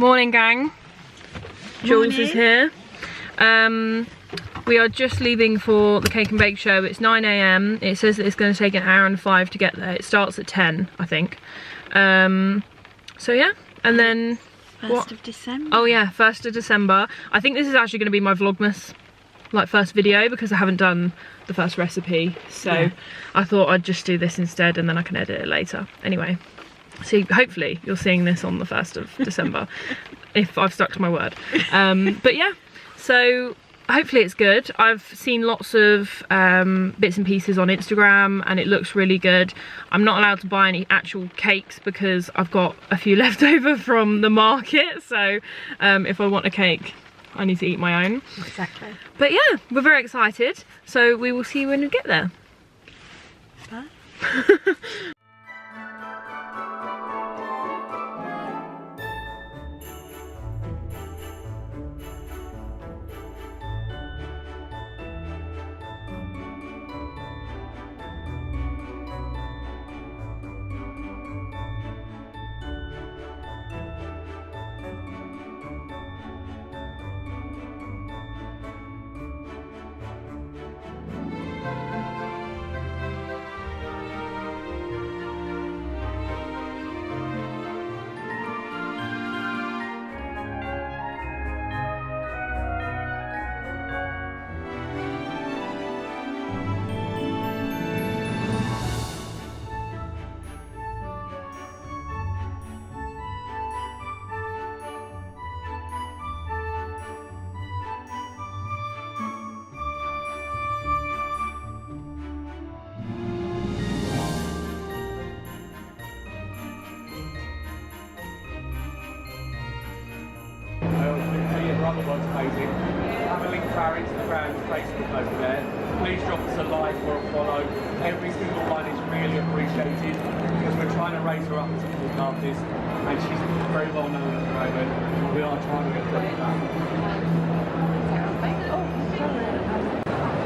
Morning, gang. Jules is here. We are just leaving for the cake and bake show. It's 9 AM. It says that it's going to take an hour and 5 to get there. It starts at 10, I think. So yeah, and then 1st of December. Oh yeah, 1st of December. I think this is actually going to be my vlogmas, like first video, because I haven't done the first recipe. So yeah. I thought I'd just do this instead, and then I can edit it later. Anyway, so hopefully you're seeing this on the 1st of December, if I've stuck to my word. But yeah, so hopefully it's good. I've seen lots of bits and pieces on Instagram and it looks really good. I'm not allowed to buy any actual cakes because I've got a few left over from the market. So if I want a cake, I need to eat my own. Exactly. But yeah, we're very excited. So we will see you when we get there. Bye. Otherwise amazing. Have a link to our Instagram and Facebook over there. Please drop us a like or a follow. Every single one is really appreciated because we're trying to raise her up as a folk artist and she's very well known at the moment. And we are trying to get her that.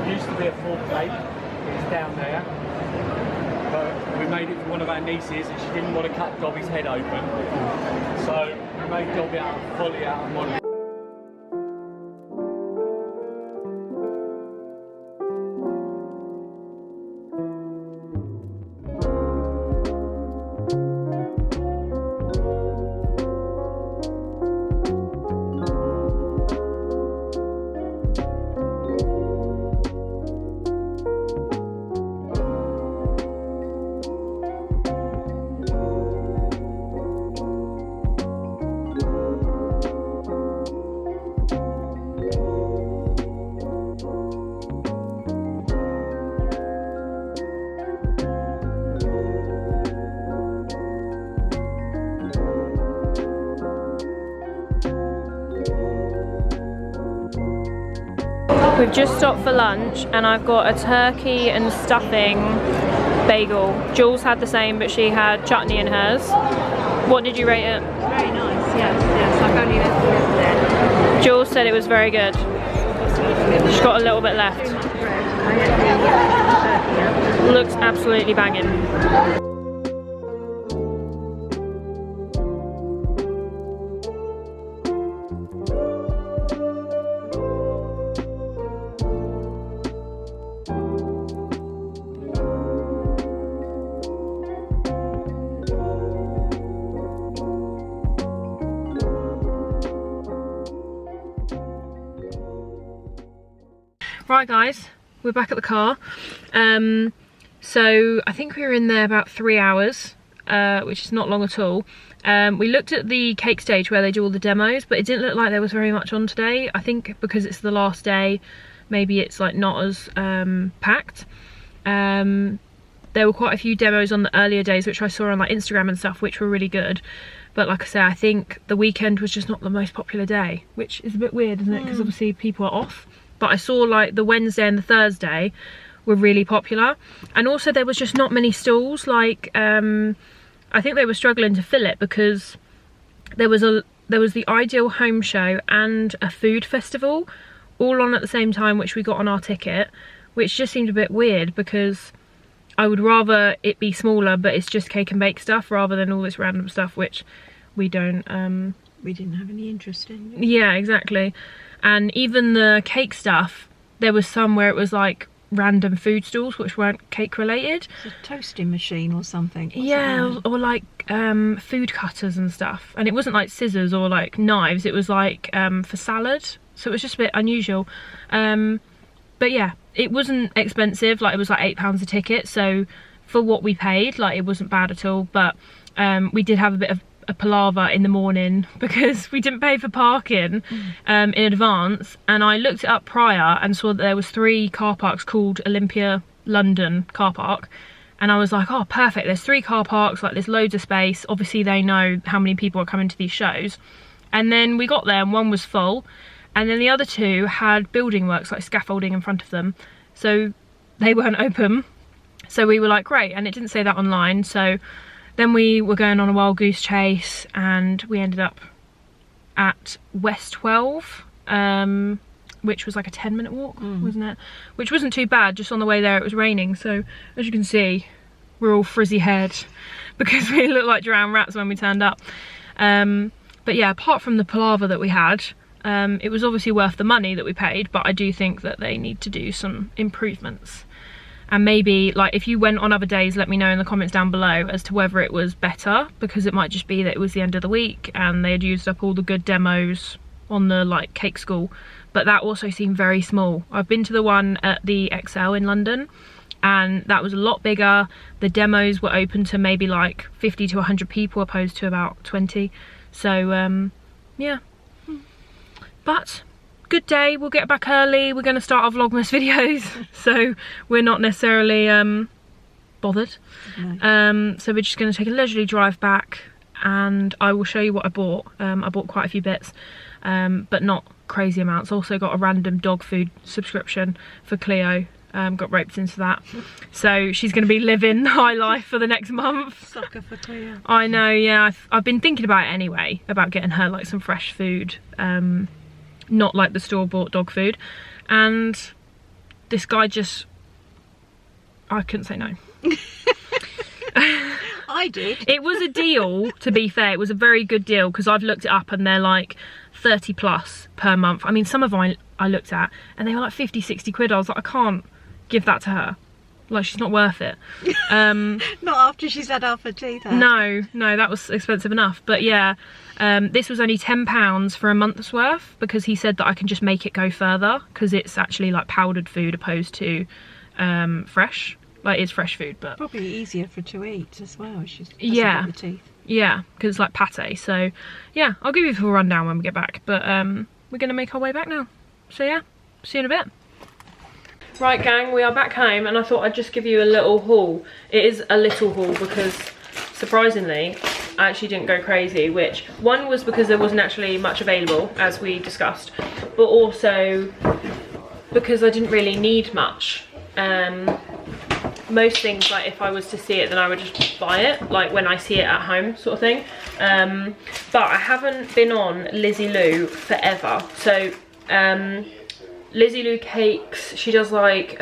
Used to be a full plate. It's down there. But we made it for one of our nieces and she didn't want to cut Dobby's head open. So we made Dobby fully out of model. We've just stopped for lunch and I've got a turkey and stuffing bagel. Jules had the same, but she had chutney in hers. What did you rate it? Very nice, yes. I've only left a little bit. Jules said it was very good. She's got a little bit left. Looks absolutely banging. Right guys, we're back at the car. So I think we were in there about 3 hours, which is not long at all. We looked at the cake stage where they do all the demos, but it didn't look like there was very much on today. I think because it's the last day, maybe it's like not as packed. There were quite a few demos on the earlier days, which I saw on like Instagram and stuff, which were really good. But like I say, I think the weekend was just not the most popular day, which is a bit weird, isn't it? Because obviously people are off. But I saw like the Wednesday and the Thursday were really popular. And also there was just not many stalls. Like, I think they were struggling to fill it because there was the Ideal Home Show and a food festival all on at the same time, which we got on our ticket, which just seemed a bit weird because I would rather it be smaller, but it's just cake and bake stuff rather than all this random stuff, which we don't we didn't have any interest in. Yeah, exactly. And even the cake stuff, there was some where it was like random food stalls which weren't cake related. It's a toasting machine or something. Yeah, or like food cutters and stuff. And it wasn't like scissors or like knives, it was like for salad. So it was just a bit unusual. But yeah, it wasn't expensive, like it was like £8 a ticket. So for what we paid, like it wasn't bad at all. But we did have a bit of a palaver in the morning because we didn't pay for parking in advance, and I looked it up prior and saw that there was 3 car parks called Olympia London car park, and I was like, oh perfect, there's 3 car parks, like there's loads of space, obviously they know how many people are coming to these shows. And then we got there and one was full, and then the other 2 had building works, like scaffolding in front of them, so they weren't open. So we were like, great, and it didn't say that online. So then we were going on a wild goose chase and we ended up at West 12, which was like a 10-minute walk, wasn't it? Which wasn't too bad, just on the way there it was raining. So as you can see, we're all frizzy haired because we looked like drowned rats when we turned up. But yeah, apart from the palaver that we had, it was obviously worth the money that we paid, but I do think that they need to do some improvements. And maybe, like, if you went on other days, let me know in the comments down below as to whether it was better, because it might just be that it was the end of the week and they had used up all the good demos on the, like, cake school. But that also seemed very small. I've been to the one at the XL in London, and that was a lot bigger. The demos were open to maybe, like, 50 to 100 people opposed to about 20. So, yeah. But good day, we'll get back early, we're going to start our vlogmas videos, so we're not necessarily bothered. No. So we're just going to take a leisurely drive back and I will show you what I bought. I bought quite a few bits, but not crazy amounts. Also got a random dog food subscription for Cleo, got roped into that, so she's going to be living high life for the next month. Sucker for Cleo. I know, yeah, I've been thinking about it anyway, about getting her like some fresh food, not like the store-bought dog food. And this guy just, I couldn't say no. I did. It was a deal, to be fair. It was a very good deal because I've looked it up and they're like 30 plus per month. I mean, some of them I looked at and they were like 50, 60 quid. I was like, I can't give that to her. Like, she's not worth it. Not after she's had half her teeth out. No, that was expensive enough. But yeah, this was only £10 for a month's worth because he said that I can just make it go further because it's actually like powdered food opposed to fresh. Like, it's fresh food, but probably easier for her to eat as well. She's yeah, the teeth. Yeah, because it's like pate. So yeah, I'll give you a full rundown when we get back. But we're gonna make our way back now. So yeah, see you in a bit. Right gang, we are back home and I thought I'd just give you a little haul. It is a little haul because surprisingly I actually didn't go crazy, which one was because there wasn't actually much available as we discussed, but also because I didn't really need much. Most things, like if I was to see it then I would just buy it, like when I see it at home sort of thing. But I haven't been on Lizzie Lou forever, so Lizzie Lou Cakes, she does like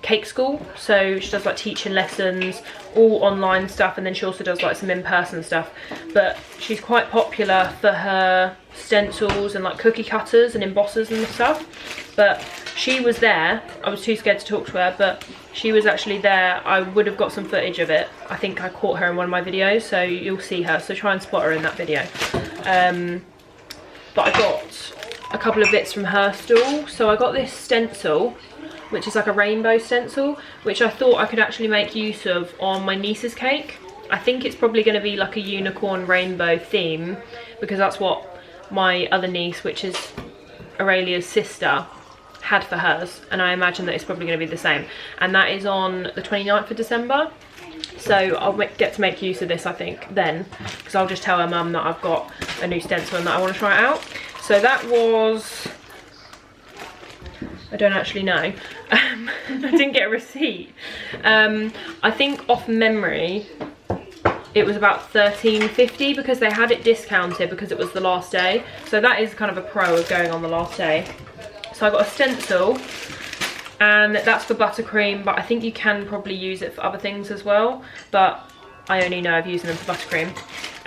cake school, so she does like teaching lessons, all online stuff, and then she also does like some in-person stuff. But she's quite popular for her stencils and like cookie cutters and embossers and stuff. But she was there, I was too scared to talk to her, but she was actually there. I would have got some footage of it. I think I caught her in one of my videos, so you'll see her, so try and spot her in that video. But I got a couple of bits from her stall. So I got this stencil, which is like a rainbow stencil, which I thought I could actually make use of on my niece's cake. I think it's probably going to be like a unicorn rainbow theme, because that's what my other niece, which is Aurelia's sister, had for hers, and I imagine that it's probably going to be the same. And that is on the 29th of December. So I'll get to make use of this, I think, then, because I'll just tell her mum that I've got a new stencil and that I want to try it out. So that was, I don't actually know. I didn't get a receipt. I think off memory it was about £13.50 because they had it discounted because it was the last day. So that is kind of a pro of going on the last day. So I got a stencil, and that's for buttercream, but I think you can probably use it for other things as well. But I only know of using them for buttercream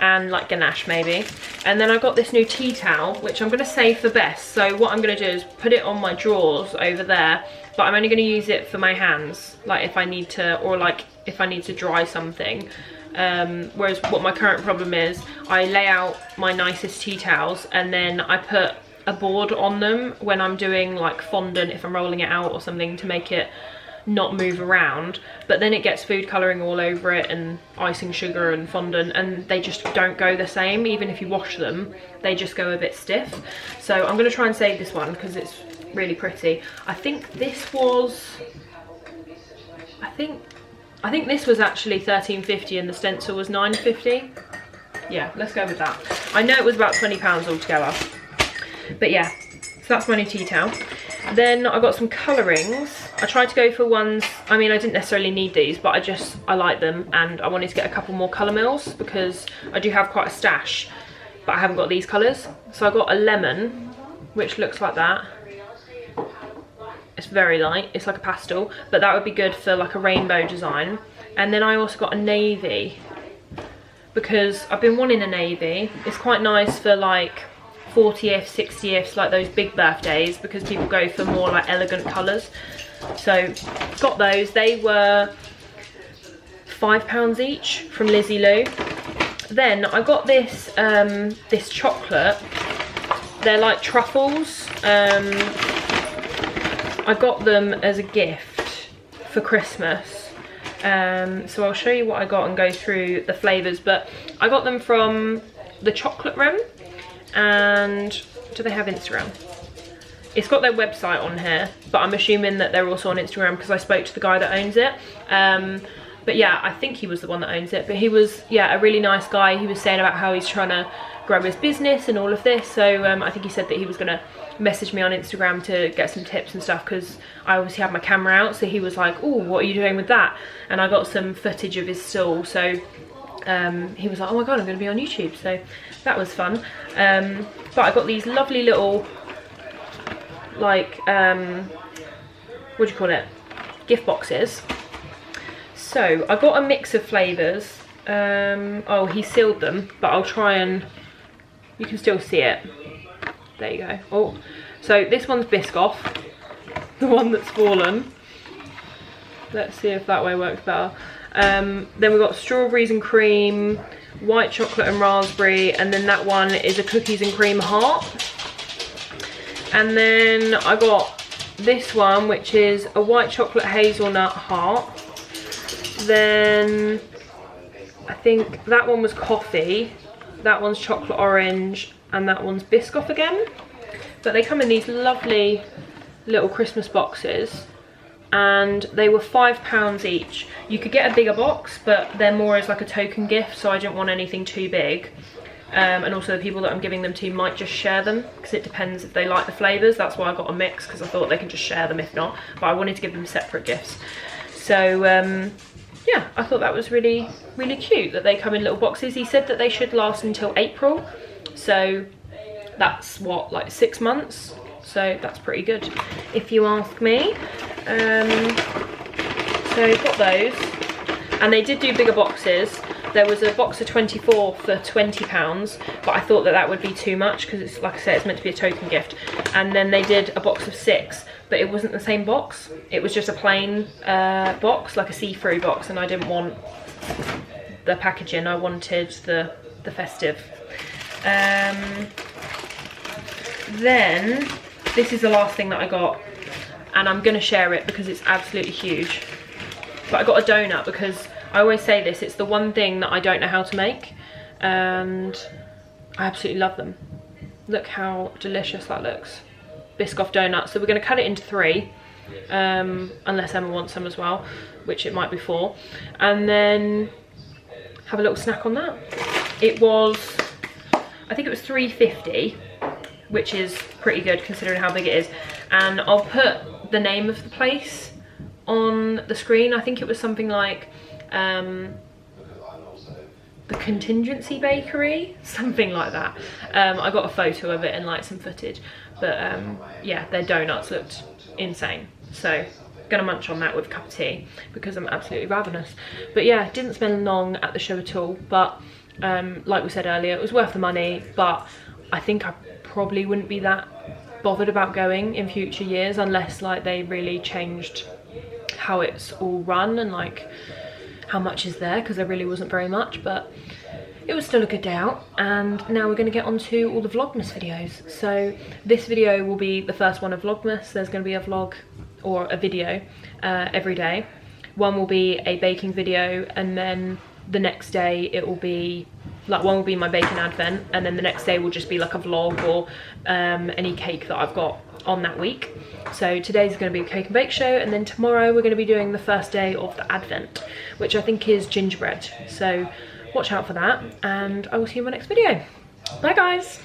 and like ganache maybe. And then I got this new tea towel, which I'm going to save for best. So what I'm going to do is put it on my drawers over there, but I'm only going to use it for my hands, like if I need to, or like if I need to dry something. Whereas what my current problem is, I lay out my nicest tea towels and then I put a board on them when I'm doing like fondant, if I'm rolling it out or something, to make it not move around, but then it gets food colouring all over it and icing sugar and fondant, and they just don't go the same. Even if you wash them, they just go a bit stiff. So I'm going to try and save this one because it's really pretty. I think this was, I think this was actually £13.50 and the stencil was £9.50. Yeah, let's go with that. I know it was about £20 altogether, but yeah, so that's my new tea towel. Then I got some colourings. I tried to go for ones, I mean I didn't necessarily need these, but I like them, and I wanted to get a couple more colour mills because I do have quite a stash, but I haven't got these colours. So I got a lemon, which looks like that. It's very light, it's like a pastel, but that would be good for like a rainbow design. And then I also got a navy, because I've been wanting a navy. It's quite nice for like 40th, 60th, like those big birthdays, because people go for more like elegant colours. So got those. They were £5 each from Lizzie Lou. Then I got this this chocolate. They're like truffles. I got them as a gift for Christmas. So I'll show you what I got and go through the flavours, but I got them from the Chocolate Room. And do they have Instagram? It's got their website on here, but I'm assuming that they're also on Instagram because I spoke to the guy that owns it. But yeah, I think he was the one that owns it, but he was, yeah, a really nice guy. He was saying about how he's trying to grow his business and all of this. So I think he said that he was going to message me on Instagram to get some tips and stuff, because I obviously had my camera out. So he was like, oh, what are you doing with that? And I got some footage of his stall. So he was like, oh my god, I'm going to be on YouTube. So that was fun. But I got these lovely little, like, what do you call it, gift boxes. So I got a mix of flavours. Oh, he sealed them, but I'll try and, you can still see it. There you go. Oh, so this one's Biscoff, the one that's fallen. Let's see if that way works better. Then we've got strawberries and cream, white chocolate and raspberry, and then that one is a cookies and cream heart. And then I got this one, which is a white chocolate hazelnut heart. Then I think that one was coffee, that one's chocolate orange, and that one's Biscoff again. But they come in these lovely little Christmas boxes, and they were £5 each. You could get a bigger box, but they're more as like a token gift, so I didn't want anything too big. And also the people that I'm giving them to might just share them, because it depends if they like the flavours. That's why I got a mix, because I thought they can just share them if not, but I wanted to give them separate gifts. So yeah, I thought that was really, really cute that they come in little boxes. He said that they should last until April, so that's what, like 6 months, so that's pretty good if you ask me. So got those, and they did do bigger boxes. There was a box of 24 for £20, but I thought that that would be too much because it's, like I said, it's meant to be a token gift. And then they did a box of 6, but it wasn't the same box. It was just a plain box, like a see-through box, and I didn't want the packaging. I wanted the festive. Then this is the last thing that I got, and I'm gonna share it because it's absolutely huge. But I got a donut because I always say this, it's the one thing that I don't know how to make, and I absolutely love them. Look how delicious that looks. Biscoff donuts. So we're going to cut it into 3, unless Emma wants some as well, which it might be 4, and then have a little snack on that. It was, I think it was £3.50, which is pretty good considering how big it is. And I'll put the name of the place on the screen. I think it was something like the Contingency Bakery, something like that. I got a photo of it and like some footage, but yeah, their donuts looked insane. So gonna munch on that with a cup of tea because I'm absolutely ravenous. But yeah, didn't spend long at the show at all, but like we said earlier, it was worth the money, but I think I probably wouldn't be that bothered about going in future years unless like they really changed how it's all run and like how much is there, because there really wasn't very much. But it was still a good day out, and now we're going to get on to all the vlogmas videos. So this video will be the first one of vlogmas. There's going to be a vlog or a video every day. One will be a baking video, and then the next day it will be like, one will be my baking advent, and then the next day will just be like a vlog or any cake that I've got on that week. So today's going to be a cake and bake show, and then tomorrow we're going to be doing the first day of the advent, which I think is gingerbread. So watch out for that, and I will see you in my next video. Bye guys.